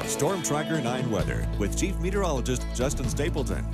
Storm Tracker 9 weather with Chief Meteorologist Justin Stapleton.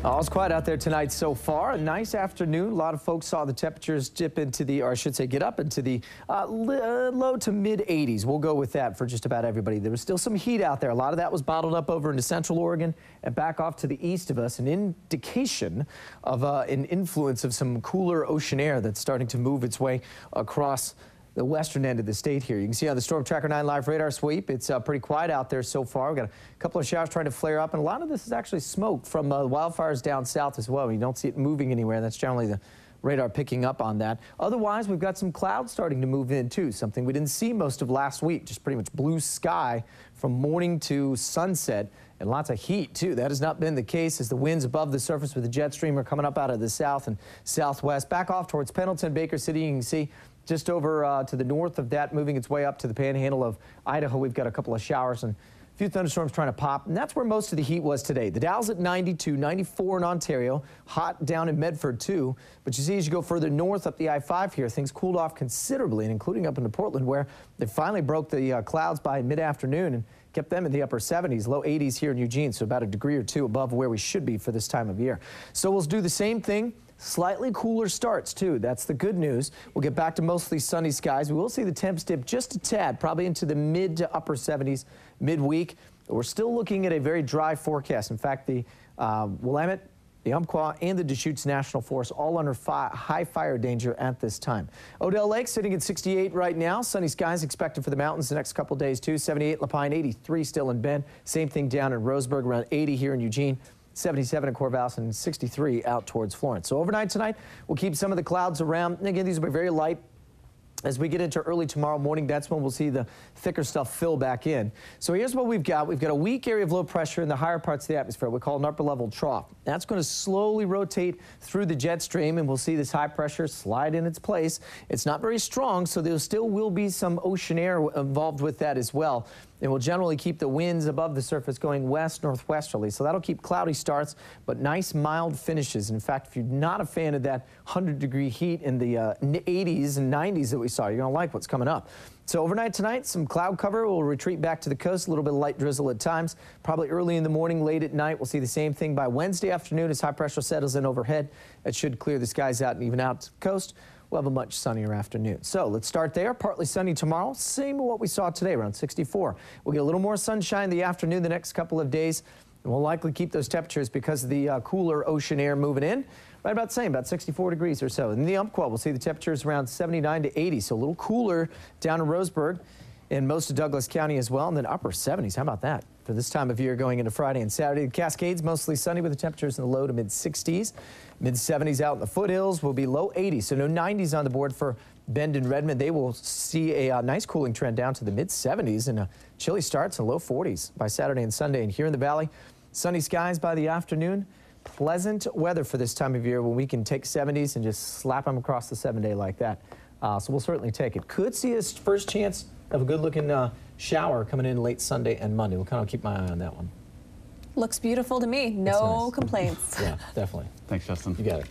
Oh, it's quiet out there tonight so far. A nice afternoon. A lot of folks saw the temperatures dip into the, or I should say get up into the low to mid 80s. We'll go with that for just about everybody. There was still some heat out there. A lot of that was bottled up over into central Oregon and back off to the east of us. An indication of an influence of some cooler ocean air that's starting to move its way across the western end of the state here. You can see on the Storm Tracker 9 live radar sweep, it's pretty quiet out there so far. We've got a couple of showers trying to flare up, and a lot of this is actually smoke from wildfires down south as well. You don't see it moving anywhere. That's generally the radar picking up on that. Otherwise, we've got some clouds starting to move in too, something we didn't see most of last week. Just pretty much blue sky from morning to sunset, and lots of heat too. That has not been the case as the winds above the surface with the jet stream are coming up out of the south and southwest. Back off towards Pendleton, Baker City, you can see just over to the north of that, moving its way up to the panhandle of Idaho. We've got a couple of showers and a few thunderstorms trying to pop, and that's where most of the heat was today. The Dow's at 92, 94 in Ontario, hot down in Medford too. But you see, as you go further north up the I-5 here, things cooled off considerably, and including up into Portland, where they finally broke the clouds by mid-afternoon and kept them in the upper 70s, low 80s here in Eugene, so about a degree or two above where we should be for this time of year. So we'll do the same thing. Slightly cooler starts, too. That's the good news. We'll get back to mostly sunny skies. We will see the temps dip just a tad, probably into the mid to upper 70s midweek. We're still looking at a very dry forecast. In fact, the Willamette, the Umpqua, and the Deschutes National Forest all under high fire danger at this time. Odell Lake sitting at 68 right now. Sunny skies expected for the mountains the next couple days, too. 78 La Pine, 83 still in Bend. Same thing down in Roseburg, around 80 here in Eugene. 77 in Corvallis and 63 out towards Florence. So overnight tonight, we'll keep some of the clouds around. And again, these will be very light. As we get into early tomorrow morning, that's when we'll see the thicker stuff fill back in. So here's what we've got. We've got a weak area of low pressure in the higher parts of the atmosphere. We call an upper level trough. That's going to slowly rotate through the jet stream, and we'll see this high pressure slide in its place. It's not very strong, so there still will be some ocean air involved with that as well. And will generally keep the winds above the surface going west-northwesterly. So that'll keep cloudy starts, but nice mild finishes. In fact, if you're not a fan of that 100-degree heat in the 80s and 90s that we saw, you're going to like what's coming up. So overnight tonight, some cloud cover. We'll retreat back to the coast, a little bit of light drizzle at times. Probably early in the morning, late at night. We'll see the same thing by Wednesday afternoon as high pressure settles in overhead. That should clear the skies out and even out to the coast. We'll have a much sunnier afternoon. So let's start there. Partly sunny tomorrow. Same as what we saw today, around 64. We'll get a little more sunshine in the afternoon the next couple of days. And we'll likely keep those temperatures because of the cooler ocean air moving in. Right about the same, about 64 degrees or so. In the Umpqua, we'll see the temperatures around 79 to 80. So a little cooler down in Roseburg and most of Douglas County as well. And then upper 70s. How about that for this time of year going into Friday and Saturday? The Cascades mostly sunny with the temperatures in the low to mid 60s. Mid 70s out in the foothills will be low 80s. So no 90s on the board for Bend and Redmond. They will see a nice cooling trend down to the mid 70s and chilly starts in low 40s by Saturday and Sunday. And here in the valley, sunny skies by the afternoon. Pleasant weather for this time of year when we can take 70s and just slap them across the 7-day like that. So we'll certainly take it. Could see a first chance of a good-looking shower coming in late Sunday and Monday. We'll kind of keep my eye on that one. Looks beautiful to me. No nice. complaints. Yeah, definitely. Thanks, Justin. You got it.